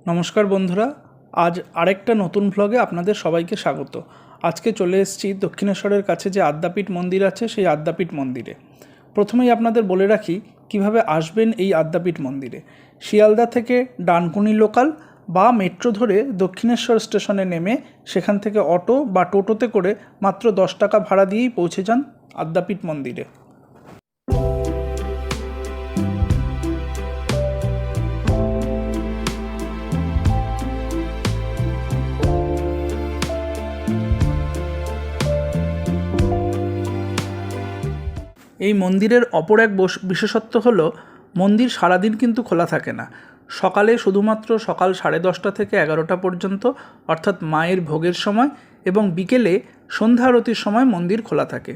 নমস্কার বন্ধুরা, আজ আরেকটা নতুন ভ্লগে আপনাদের সবাইকে স্বাগত। আজকে চলে এসেছি দক্ষিণেশ্বরের কাছে যে আদ্যাপীঠ মন্দির আছে সেই আদ্যাপীঠ মন্দিরে। প্রথমেই আপনাদের বলে রাখি কিভাবে আসবেন এই আদ্যাপীঠ মন্দিরে। শিয়ালদা থেকে ডানকুনি লোকাল বা মেট্রো ধরে দক্ষিণেশ্বর স্টেশনে নেমে সেখান থেকে অটো বা টোটোতে করে মাত্র 10 টাকা ভাড়া দিয়েই পৌঁছে যান আদ্যাপীঠ মন্দিরে। এই মন্দিরের অপর এক বিশেষত্ব হলো মন্দির সারাদিন কিন্তু খোলা থাকে না। সকালে শুধুমাত্র সকাল 10:30 থেকে 11টা পর্যন্ত অর্থাৎ মায়ের ভোগের সময়, এবং বিকেলে সন্ধ্যা আরতির সময় মন্দির খোলা থাকে।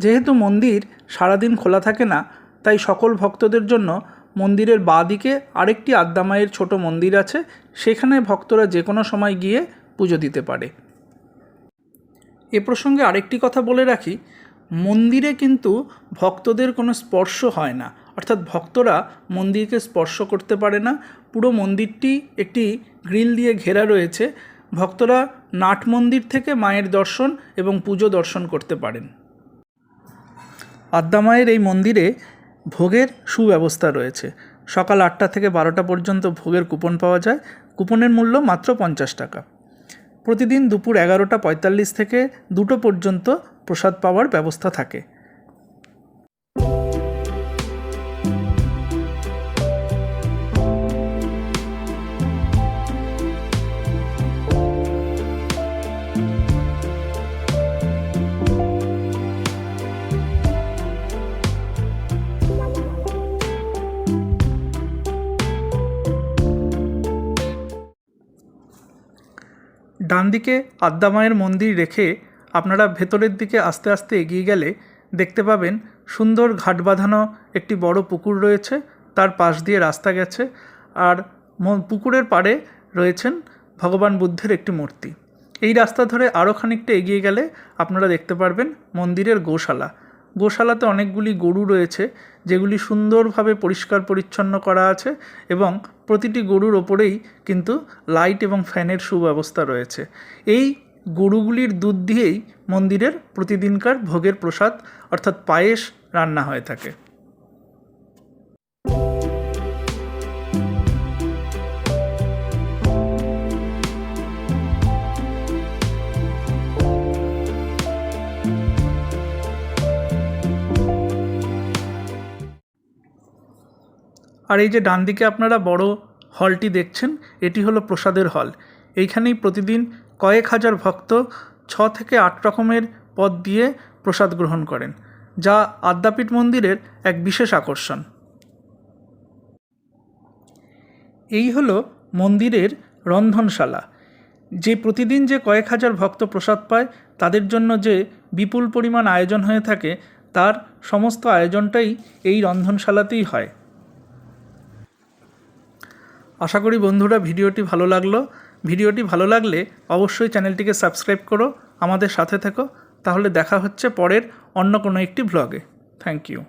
যেহেতু মন্দির সারাদিন খোলা থাকে না, তাই সকল ভক্তদের জন্য মন্দিরের বাঁ দিকে আরেকটি আদ্যা মায়ের ছোটো মন্দির আছে, সেখানে ভক্তরা যে কোনো সময় গিয়ে পুজো দিতে পারে। এ প্রসঙ্গে আরেকটি কথা বলে রাখি, মন্দিরে কিন্তু ভক্তদের কোনো স্পর্শ হয় না, অর্থাৎ ভক্তরা মন্দিরকে স্পর্শ করতে পারে না। পুরো মন্দিরটি একটি গ্রিল দিয়ে ঘেরা রয়েছে। ভক্তরা নাট মন্দির থেকে মায়ের দর্শন এবং পুজো দর্শন করতে পারেন। আদ্যা মায়ের এই মন্দিরে ভোগের সুব্যবস্থা রয়েছে। সকাল 8টা থেকে 12টা পর্যন্ত ভোগের কুপন পাওয়া যায়। কুপনের মূল্য মাত্র 50 টাকা। প্রতিদিন দুপুর 11:45 থেকে 2টো পর্যন্ত প্রসাদ পাওয়ার ব্যবস্থা থাকে। ডান দিকে আদ্যা মায়ের মন্দির রেখে আপনারা ভেতরের দিকে আস্তে আস্তে এগিয়ে গেলে দেখতে পাবেন সুন্দর ঘাট বাঁধানো একটি বড় পুকুর রয়েছে, তার পাশ দিয়ে রাস্তা গেছে, আর পুকুরের পাড়ে রয়েছেন ভগবান বুদ্ধের একটি মূর্তি। এই রাস্তা ধরে আরও খানিকটা এগিয়ে গেলে আপনারা দেখতে পারবেন মন্দিরের গোশালা। গোশালাতে অনেকগুলি গরু রয়েছে, যেগুলি সুন্দরভাবে পরিষ্কার পরিচ্ছন্ন করা আছে, এবং প্রতিটি গরুর ওপরেই কিন্তু লাইট এবং ফ্যানের সুব্যবস্থা রয়েছে। এই গরুগুলির দুধ দিয়েই মন্দিরের প্রতিদিনকার ভোগের প্রসাদ অর্থাৎ পায়েস রান্না হয়ে থাকে। আর এই যে ডান দিকে আপনারা বড় হলটি দেখছেন, এটি হলো প্রসাদের হল। এইখানেই প্রতিদিন কয়েক হাজার ভক্ত 6 থেকে 8 রকমের পদ দিয়ে প্রসাদ গ্রহণ করেন, যা আদ্যাপীঠ মন্দিরের এক বিশেষ আকর্ষণ। এই হলো মন্দিরের রন্ধনশালা। যে প্রতিদিন যে কয়েক হাজার ভক্ত প্রসাদ পায়, তাদের জন্য যে বিপুল পরিমাণ আয়োজন হয়ে থাকে, তার সমস্ত আয়োজনটাই এই রন্ধনশালাতেই হয়। আশা করি বন্ধুরা ভিডিওটি ভালো লাগলে অবশ্যই চ্যানেলটিকে সাবস্ক্রাইব করো, আমাদের সাথে থেকো। তাহলে দেখা হচ্ছে পরের অন্য কোনো একটি ভ্লগে। Thank you.